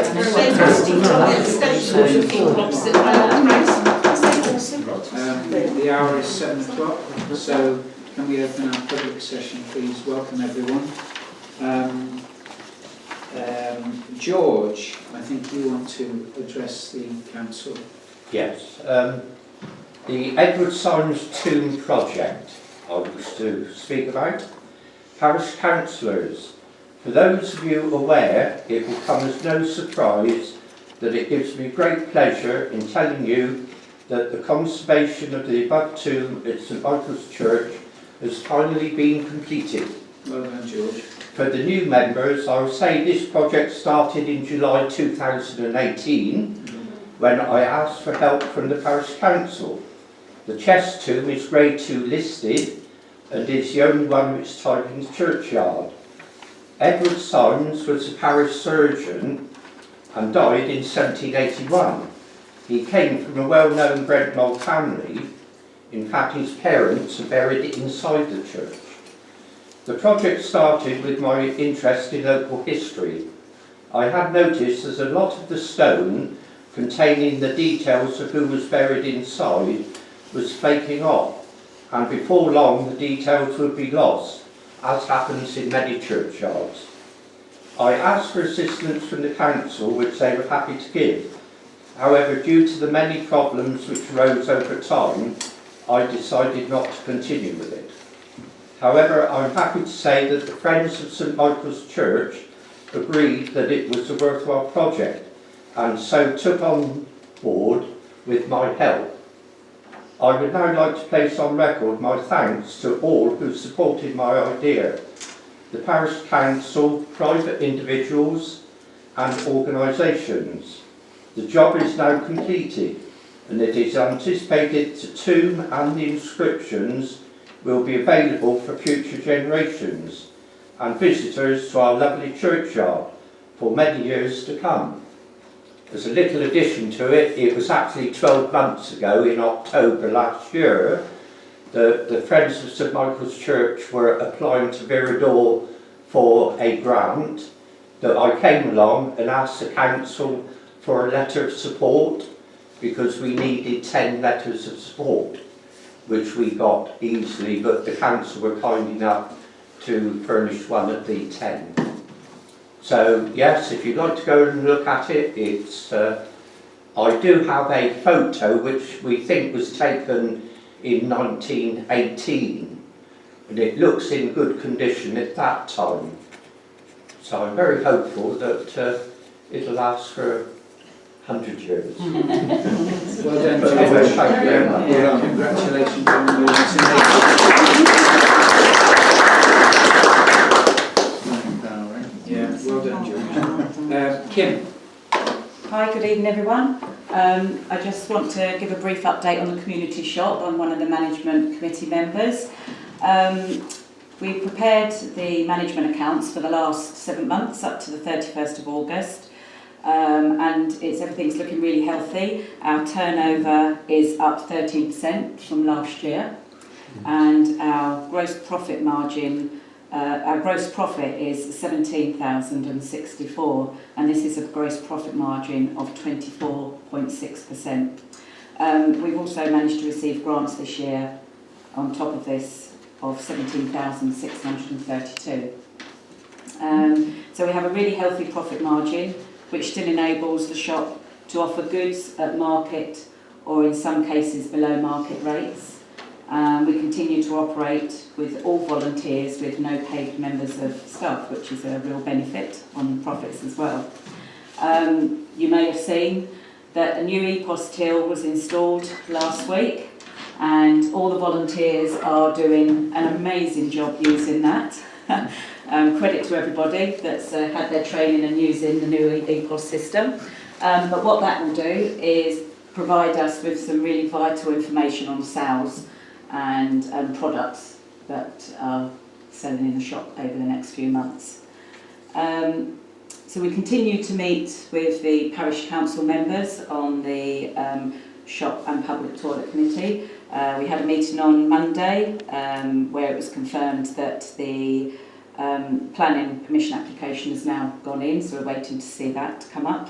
The hour is 7 o'clock, so can we open our public session, please? Welcome everyone. George, I think you want to address the council. Yes. The Edward Symonds Tomb project I was to speak about. Parish councillors, for those of you aware, it will come as no surprise that it gives me great pleasure in telling you that the conservation of the above tomb at St Michael's Church has finally been completed. Well done, George. For the new members, I will say this project started in July 2018 when I asked for help from the parish council. The chest tomb is Grade 2 listed and is the only one of its type in the churchyard. Edward Symonds was the parish surgeon and died in 1781. He came from a well-known Brent Knoll family. In fact, his parents are buried inside the church. The project started with my interest in local history. I had noticed that a lot of the stone containing the details of who was buried inside was flaking off, and before long the details would be lost, as happens in many churchyards. I asked for assistance from the council, which they were happy to give. However, due to the many problems which arose over time, I decided not to continue with it. However, I'm happy to say that the Friends of St Michael's Church agreed that it was a worthwhile project, and so took on board with my help. I would now like to place on record my thanks to all who supported my idea: the parish council, private individuals and organisations. The job is now completed, and it is anticipated the tomb and the inscriptions will be available for future generations and visitors to our lovely churchyard for many years to come. As a little addition to it, it was actually 12 months ago, in October last year, the Friends of St Michael's Church were applying to Viridor for a grant, that I came along and asked the council for a letter of support, because we needed 10 letters of support, which we got easily, but the council were kind enough to furnish one of the 10. So yes, if you'd like to go and look at it, it's I do have a photo which we think was taken in 1918, and it looks in good condition at that time. So I'm very hopeful that it'll last for 100 years. Well done, George. Thank you very much. Yeah, congratulations on the Yeah, well done, George. Kim. Hi, good evening everyone. I just want to give a brief update on the community shop. I'm one of the management committee members. We prepared the management accounts for the last 7 months up to the 31st of August. And everything's looking really healthy. Our turnover is up 13% from last year, and our gross profit margin, our gross profit is 17,064, and this is a gross profit margin of 24.6%. We've also managed to receive grants this year on top of this of 17,632. So we have a really healthy profit margin, which still enables the shop to offer goods at market or in some cases below market rates. We continue to operate with all volunteers with no paid members of staff, which is a real benefit on profits as well. You may have seen that a new EPOS till was installed last week, and all the volunteers are doing an amazing job using that. Credit to everybody that's had their training and using the new EPOS system. But what that will do is provide us with some really vital information on sales and products that are selling in the shop over the next few months. So we continue to meet with the parish council members on the shop and public toilet committee. We had a meeting on Monday where it was confirmed that the planning permission application has now gone in, so we're waiting to see that come up.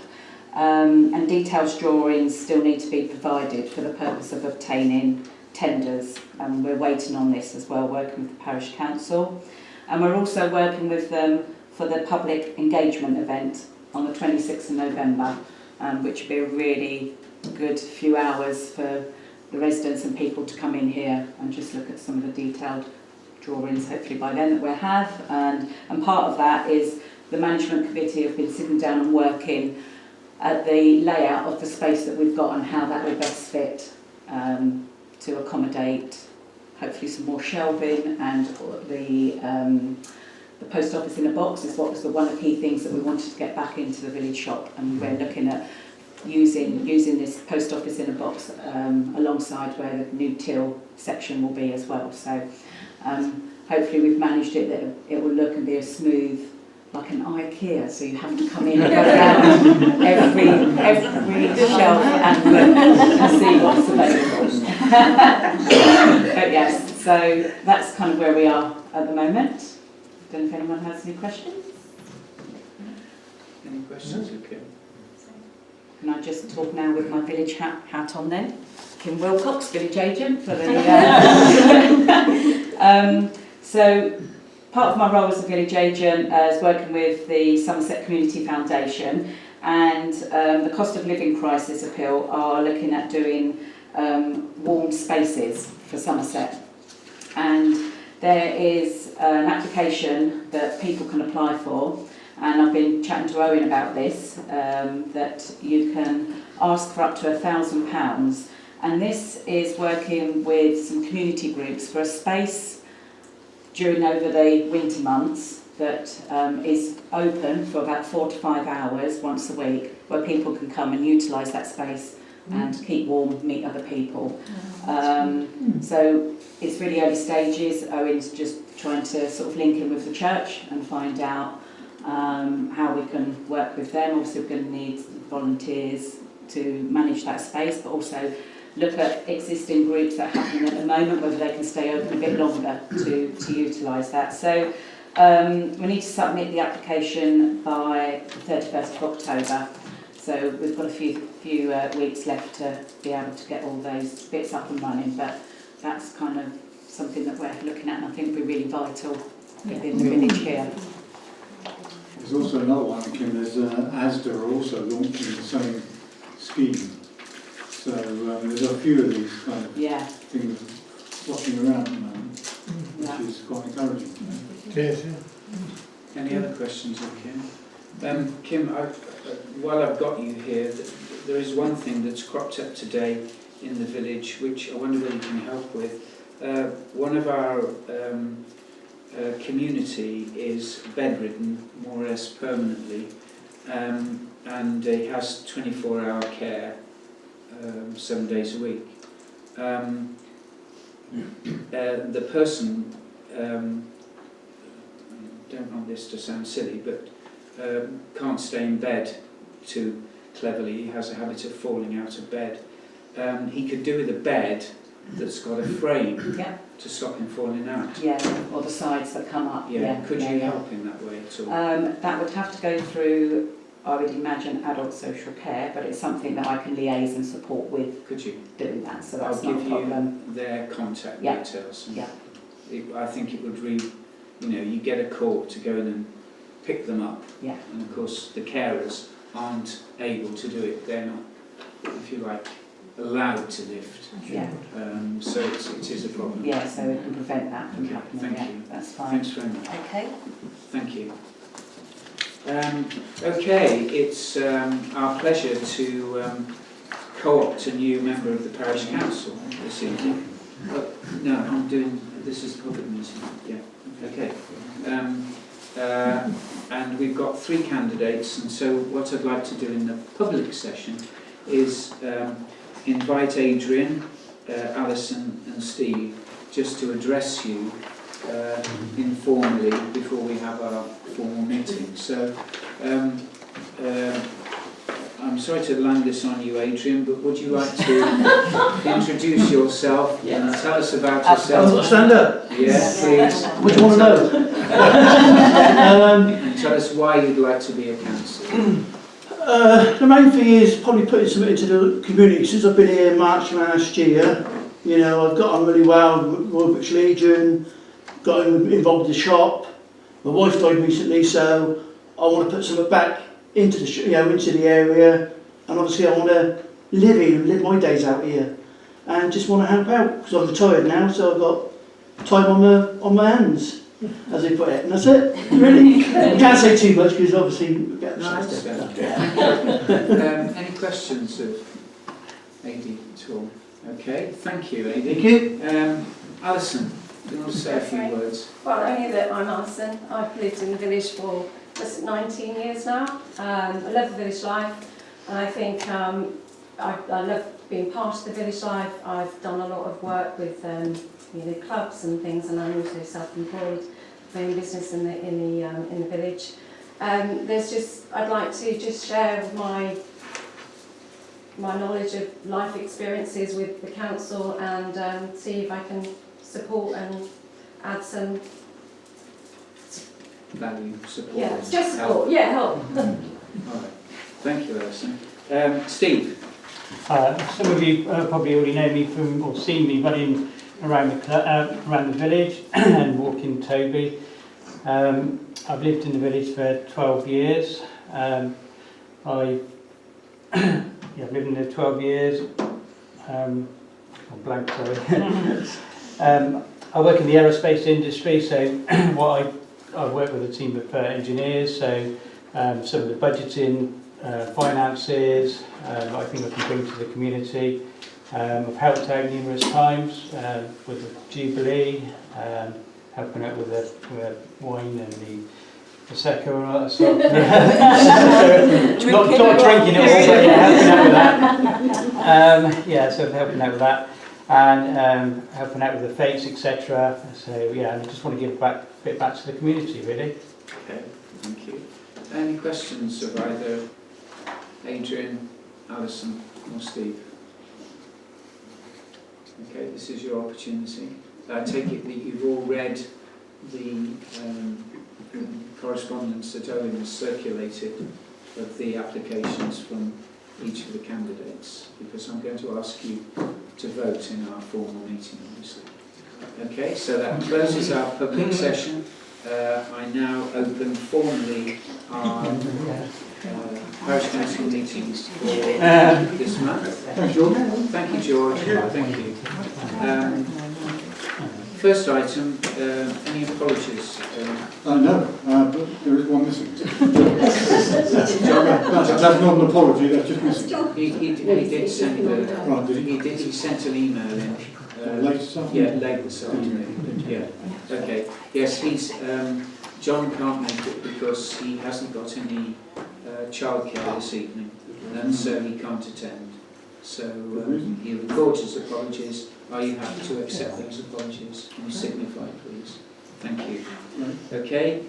And detailed drawings still need to be provided for the purpose of obtaining tenders, and we're waiting on this as well, working with the parish council. And we're also working with them for the public engagement event on the 26th of November, which will be a really good few hours for the residents and people to come in here and just look at some of the detailed drawings, hopefully by then, that we'll have. And part of that is the management committee have been sitting down and working at the layout of the space that we've got and how that will best fit to accommodate hopefully some more shelving, and the post office in a box is what was one of the key things that we wanted to get back into the village shop, and we're looking at using this post office in a box alongside where the new till section will be as well. So hopefully we've managed it that it will look and be a smooth, like an IKEA, so you have to come in and go around every shelf and look and see what's available. But yes, so that's kind of where we are at the moment. I don't know if anyone has any questions. Any questions? Okay. Can I just talk now with my village hat on then? Kim Wilcox, village agent for the... So part of my role as a village agent is working with the Somerset Community Foundation, and the cost of living crisis appeal are looking at doing warm spaces for Somerset. And there is an application that people can apply for, and I've been chatting to Owen about this, that you can ask for up to £1,000, and this is working with some community groups for a space during over the winter months that is open for about 4 to 5 hours once a week, where people can come and utilise that space and keep warm, meet other people. So it's really early stages. Owen's just trying to sort of link in with the church and find out how we can work with them. Obviously we're going to need volunteers to manage that space, but also look at existing groups that are happening at the moment, whether they can stay open a bit longer to utilise that. So we need to submit the application by the 31st of October. So we've got a few weeks left to be able to get all those bits up and running, but that's kind of something that we're looking at, and I think will be really vital within the village here. There's also another one, Kim, there's ASDA are also launching the same scheme. So there's a few of these kind of things flocking around at the moment, which is quite encouraging. Cheers. Any other questions of Kim? Kim, while I've got you here, there is one thing that's cropped up today in the village, which I wonder whether you can help with. One of our community is bedridden, more or less permanently, and he has 24-hour care 7 days a week. The person, don't want this to sound silly, but can't stay in bed too cleverly. He has a habit of falling out of bed. He could do with a bed that's got a frame to stop him falling out. Yeah, or the sides that come up. Could you help in that way at all? That would have to go through, I would imagine, adult social care, but it's something that I can liaise and support with. Could you? Doing that, so that's I'll not a problem. give you their contact details. Yeah. I think it would you get a call to go in and pick them up. Yeah. And of course the carers aren't able to do it. They're not, if you like, allowed to lift. Yeah. So it is a problem. Yeah, so we can prevent that from happening. Thank you. That's fine. Thanks very much. Okay. Thank you. Okay, it's our pleasure to co-opt a new member of the parish council this evening. No, this is the public meeting. Yeah. Okay. And we've got 3 candidates, and so what I'd like to do in the public session is invite Adrian, Alison and Steve just to address you informally before we have our formal meeting. So I'm I'm sorry to land this on you, Adrian, but would you like to introduce yourself and tell us about yourself? Stand up. Yeah, please. What do you want to know? And tell us why you'd like to be a councillor. The main thing is probably putting something into the community. Since I've been here in March last year, you know, I've got on really well with Royal British Legion, got involved in the shop. My wife died recently, so I want to put something back into the into the area, and obviously I want to live my days out here, and just want to help out because I'm retired now, so I've got time on my hands, as they put it, and that's it. Really, can't say too much because obviously we get upset. Any questions of Adi at all? Okay, thank you, Adi. Thank you. Alison, do you want to say a few words? Well, only that I'm Alison. I've lived in the village for 19 years now. I love the village life, and I think I love being part of the village life. I've done a lot of work with clubs and things, and I'm also self-employed, my own business in the village. I'd like to just share my knowledge of life experiences with the council and see if I can support and add some Value, support. Yeah, just support. Help. Yeah, help. All right. Thank you, Alison. Steve. Some of you probably already know me from or seen me running around the village and walking Toby. I've lived in the village for 12 years. I've lived in there 12 years. I'm blank, sorry. I work in the aerospace industry, so I work with a team of engineers, so some of the budgeting, finances, I think I can bring to the community. I've helped out numerous times with the Jubilee, helping out with the wine and the Prosecco and all that stuff. not drinking it all, but yeah, helping out with that. So helping out with that. And helping out with the fates, etc. So yeah, I just want to give a bit back to the community, really. Okay, thank you. Any questions of either Adrian, Alison or Steve? Okay, this is your opportunity. I take it that you've all read the correspondence that Owen has circulated of the applications from each of the candidates, because I'm going to ask you to vote in our formal meeting, obviously. Okay, so that closes our public session. I now open formally our parish council meetings for this month. Thanks, George. Thank you, George. Thank you. First item, any apologies? No, but there is one missing. That's not an apology, that's just missing. He did send Right, did he? he sent an email in. Late this afternoon? Yeah, late this afternoon. Yeah. Okay. Yes, John can't make it because he hasn't got any childcare this evening, and so he can't attend. So he records his apologies. Are you happy to accept those apologies? Can you signify, please? Thank you. Right. Okay,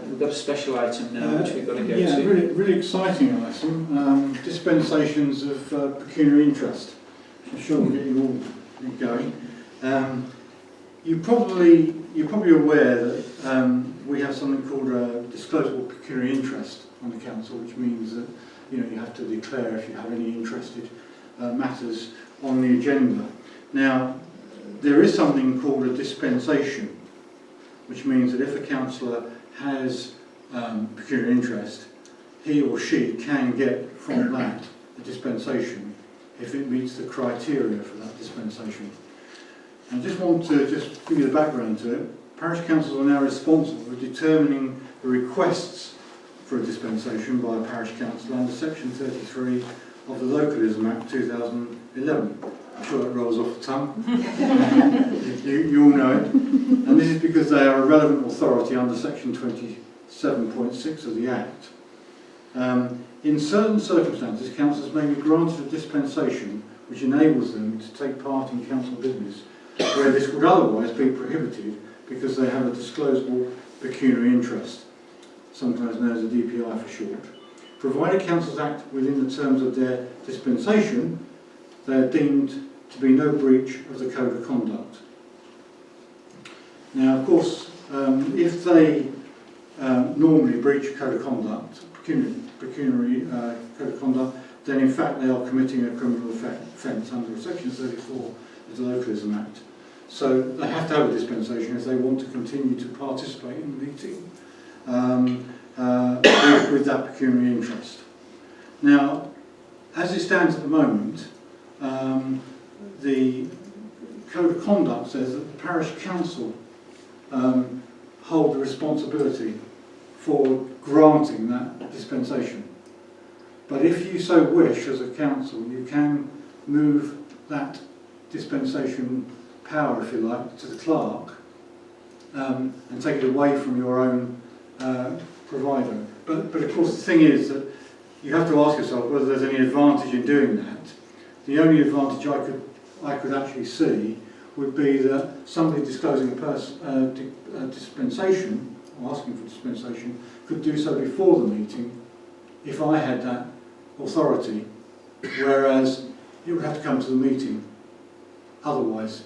we've got a special item now which we've got to go yeah, to. really exciting item. Dispensations of pecuniary interest. I'm sure we'll get you all going. You're probably aware that we have something called a disclosable pecuniary interest on the council, which means that you have to declare if you have any interested matters on the agenda. Now, there is something called a dispensation, which means that if a councillor has pecuniary interest, he or she can get from that a dispensation if it meets the criteria for that dispensation. And I just want to give you the background to it. Parish councils are now responsible for determining the requests for a dispensation by a parish council under Section 33 of the Localism Act 2011. I'm sure that rolls off the tongue. you all know it. And this is because they are a relevant authority under Section 27.6 of the Act. In certain circumstances, councillors may be granted a dispensation which enables them to take part in council business where this would otherwise be prohibited because they have a disclosable pecuniary interest, sometimes known as a DPI for short. provided councils act within the terms of their dispensation, they are deemed to be no breach of the Code of Conduct. Now, of course, if they normally breach a Code of Conduct, pecuniary Code of Conduct, then in fact they are committing a criminal offence under Section 34 of the Localism Act. So they have to have a dispensation if they want to continue to participate in the meeting with that pecuniary interest. Now, as it stands at the moment, the Code of Conduct says that the parish council hold the responsibility for granting that dispensation. But if you so wish as a council, you can move that dispensation power, if you like, to the clerk and take it away from your own provider. But of course the thing is that you have to ask yourself whether there's any advantage in doing that. The only advantage I could actually see would be that somebody disclosing a dispensation, or asking for dispensation, could do so before the meeting if I had that authority, whereas it would have to come to the meeting otherwise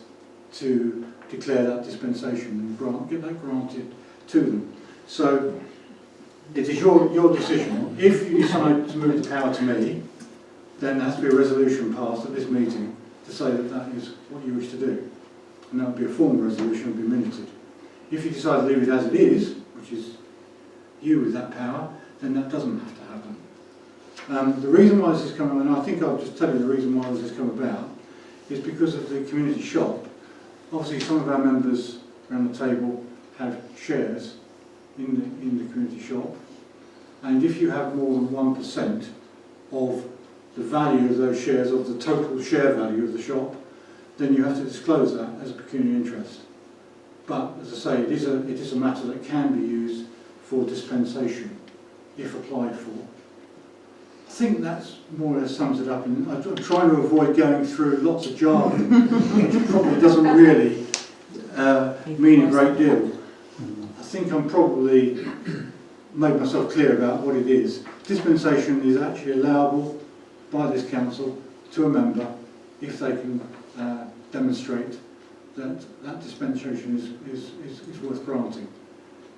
to declare that dispensation and get that granted to them. So it is your decision. If you decide to move the power to me, then there has to be a resolution passed at this meeting to say that that is what you wish to do. And that would be a formal resolution, it would be minuted. If you decide to leave it as it is, which is you with that power, then that doesn't have to happen. The reason why this has come, and I think I'll just tell you the reason why this has come about, is because of the community shop. Obviously some of our members around the table have shares in the community shop, and if you have more than 1% of the value of those shares, of the total share value of the shop, then you have to disclose that as a pecuniary interest. But as I say, it is a matter that can be used for dispensation if applied for. I think that's more or less sums it up, and I'm trying to avoid going through lots of jargon, which probably doesn't really mean a great deal. I think I'm probably made myself clear about what it is. Dispensation is actually allowable by this council to a member if they can demonstrate that that dispensation is worth granting.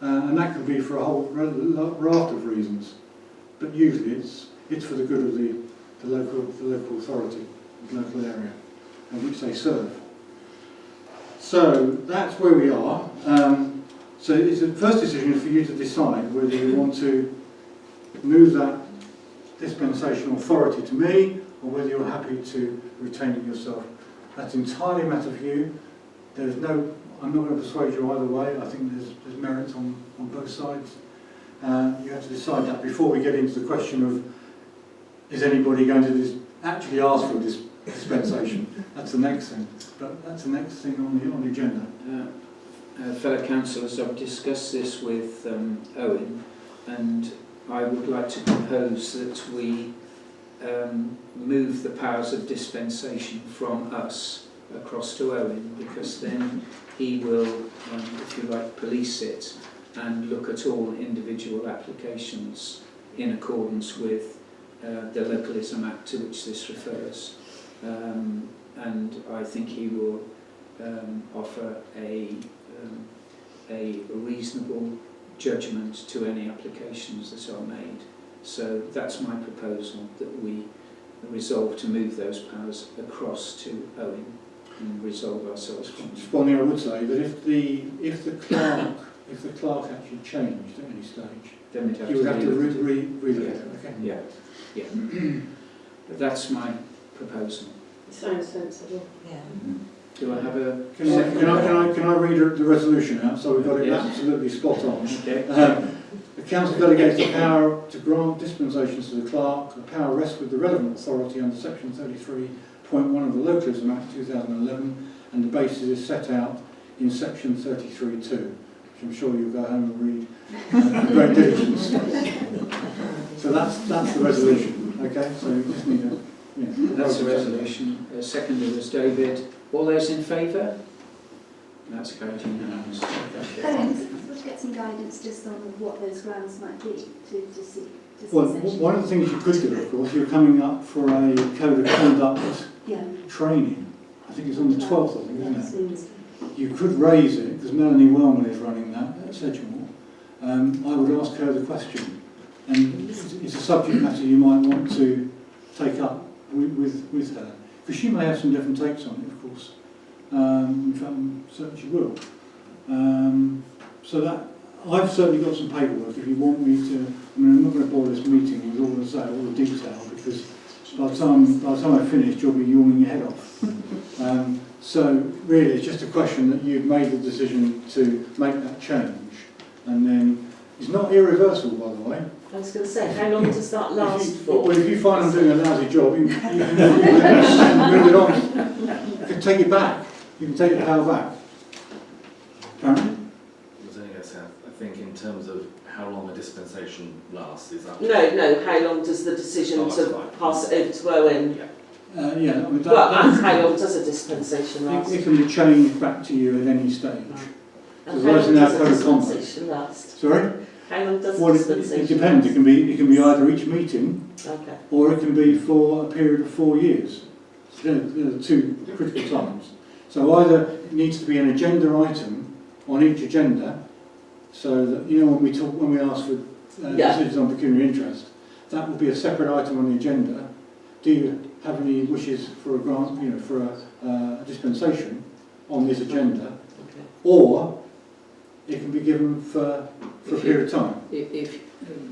And that can be for a whole raft of reasons, but usually it's for the good of the local authority, the local area in which they serve. So that's where we are. So the first decision is for you to decide whether you want to move that dispensation authority to me, or whether you're happy to retain it yourself. That's entirely a matter of you. I'm not going to persuade you either way. I think there's merits on both sides. You have to decide that before we get into the question of, is anybody going to actually ask for this dispensation? That's the next thing. But that's the next thing on the agenda. Fellow councillors, I've discussed this with Owen, and I would like to propose that we move the powers of dispensation from us across to Owen, because then he will, if you like, police it and look at all individual applications in accordance with the Localism Act to which this refers. And I think he will offer a reasonable judgment to any applications that are made. So that's my proposal, that we resolve to move those powers across to Owen and resolve ourselves from them. Just one thing I would say, that if the clerk actually changed at any stage, Then we'd have you would have to read it. Okay. Yeah. But that's my proposal. Sounds sensible. Yeah. Do I have a... Can I read the resolution out so we've got it Yes. absolutely spot on? Okay. The council delegates the power to grant dispensations to the clerk. The power rests with the relevant authority under section 33.1 of the Localism Act 2011, and the basis is set out in section 33.2, which I'm sure you'll go home and read with great diligence. So that's the resolution. Okay, so you just need a... Yeah, That's the resolution. Seconded was David. All those in favour? That's carried unanimous. Thanks. I suppose get some guidance just on what those grounds might be to seek Well, one of the things you could do, of course, you're coming up for a code of conduct training. I think it's on the 12th, I think, isn't it? You could raise it, because Melanie Wellman is running that at Sedgemoor. I would ask her the question. And it's a subject matter you might want to take up with her. Because she may have some different takes on it, of course. In fact, I'm certain she will. So that, I've certainly got some paperwork if you want me to. I mean, I'm not going to bore this meeting with all the detail, because by the time I finish, you'll be yawning your head off. So really, it's just a question that you've made the decision to make that change, and then it's not irreversible, by the way. I was going to say, how long does that last for? Well, if you find I'm doing a lousy job, you can move it on. You can take it back. You can take the power back. Karen? I was only going to say, I think in terms of how long a dispensation lasts, is that... No, how long does the decision to pass it over to Owen? Yeah. Yeah, I mean, And how long does a dispensation last? it can be changed back to you at any stage. And So how those long in our does a code of conduct. dispensation last? Sorry? How long does Well, a it dispensation depends. last? It can be either each meeting, Okay. or it can be for a period of 4 years. They're the two critical times. So either it needs to be an agenda item on each agenda, so that, you know, when we ask for decisions on pecuniary interest, that will be a separate item on the agenda. Do you have any wishes for a grant, you know, for a dispensation on this agenda? Okay. Or it can be given for a period of time.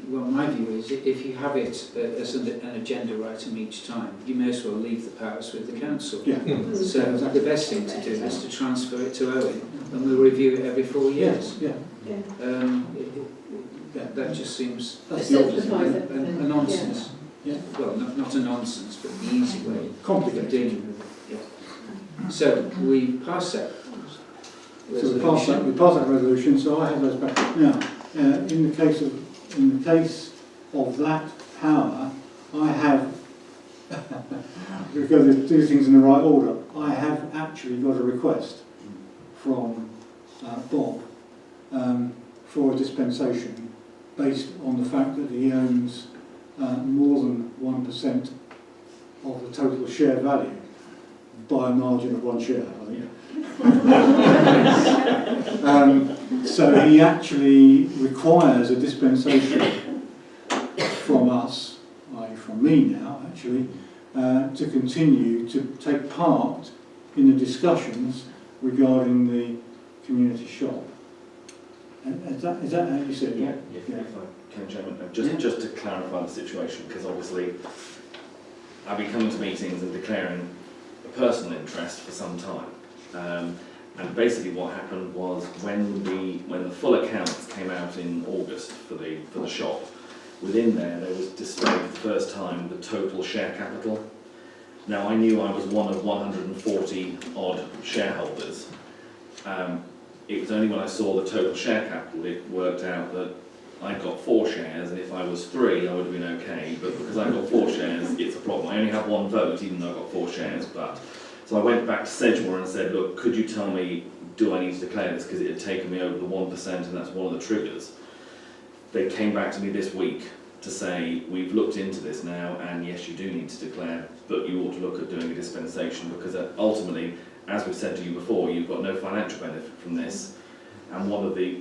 Well, my view is if you have it as an agenda item each time, you may as well leave the powers with the council. Yeah. So the best thing to do is to transfer it to Owen, and we'll review it every 4 years. Yeah. That just seems That's the opposite. a nonsense. Yeah. Well, not a nonsense, but the easy way of Complicated. dealing with it. Yeah. So we pass that. So we pass that resolution. So I have those back. Now, in the case of that power, I have. We've got to do things in the right order. I have actually got a request from Bob for a dispensation based on the fact that he owns more than 1% of the total share value by a margin of 1 share, I think. So he actually requires a dispensation from us, i.e. from me now actually, to continue to take part in the discussions regarding the community shop. Is that how you said it? Yeah, if I can, Chairman, just to clarify the situation, because obviously I've been coming to meetings and declaring a personal interest for some time. And basically what happened was when the full accounts came out in August for the shop, within there was displayed for the first time the total share capital. Now I knew I was one of 140 odd shareholders. It was only when I saw the total share capital it worked out that I got 4 shares, and if I was 3 I would have been okay, but because I got 4 shares it's a problem. I only have 1 vote even though I got 4 shares. So I went back to Sedgemoor and said, look, could you tell me, do I need to declare this, because it had taken me over the 1% and that's one of the triggers. They came back to me this week to say, we've looked into this now and yes, you do need to declare, but you ought to look at doing a dispensation, because ultimately, as we said to you before, you've got no financial benefit from this. And one of the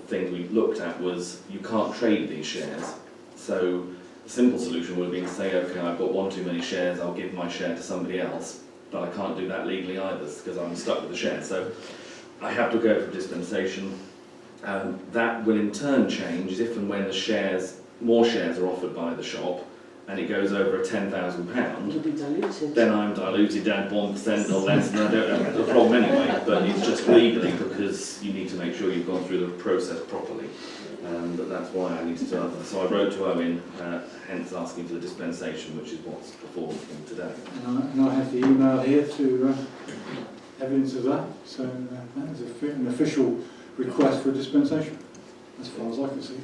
things we looked at was you can't trade these shares. So the simple solution would have been to say, okay, I've got 1 too many shares, I'll give my share to somebody else, but I can't do that legally either because I'm stuck with the share. So I have to go for dispensation. That will in turn change if and when more shares are offered by the shop, and it goes over a £10,000, You'll be diluted. then I'm diluted down to 1% or less, and I don't have the problem anyway, but it's just legally because you need to make sure you've gone through the process properly. But that's why I needed to. So I wrote to Owen, hence asking for the dispensation, which is what's before him today. And I have the email here to evidence of that. So that is an official request for a dispensation, as far as I can see.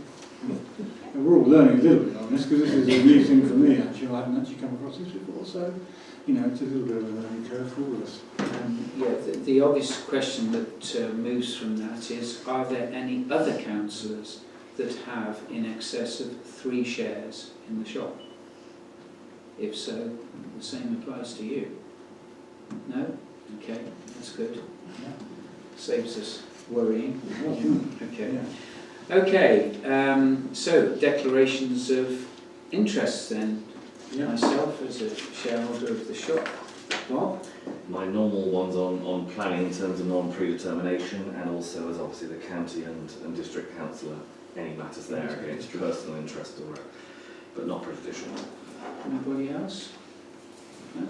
And we're all learning a little bit on this, because this is a new thing for me actually. I haven't actually come across this before, so you know, it's a little bit of a learning curve for all of us. The obvious question that moves from that is, are there any other councillors that have in excess of 3 shares in the shop? If so, the same applies to you. No? Okay, that's good. Saves us worrying. Okay. Okay, so declarations of interest then. Myself as a shareholder of the shop. Bob? My normal ones on planning in terms of non-predetermination, and also as obviously the county and district councillor, any matters there against personal interest or but not prejudicial. Anybody else? No?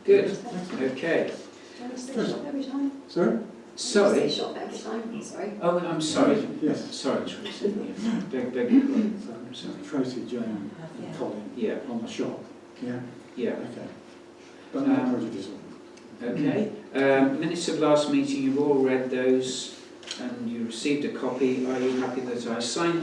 Good. Okay. Do you stay shop every time? Sorry? Sorry. Stay shop every time, sorry. Oh, I'm sorry. Yes. Sorry, Tracy. Beg your pardon. I'm sorry. Tracy, Jane, and Colin Yeah. on the shop. Yeah. Yeah. Okay. But not prejudicial. Okay. Minutes of last meeting, you've all read those and you received a copy. Are you happy that I sign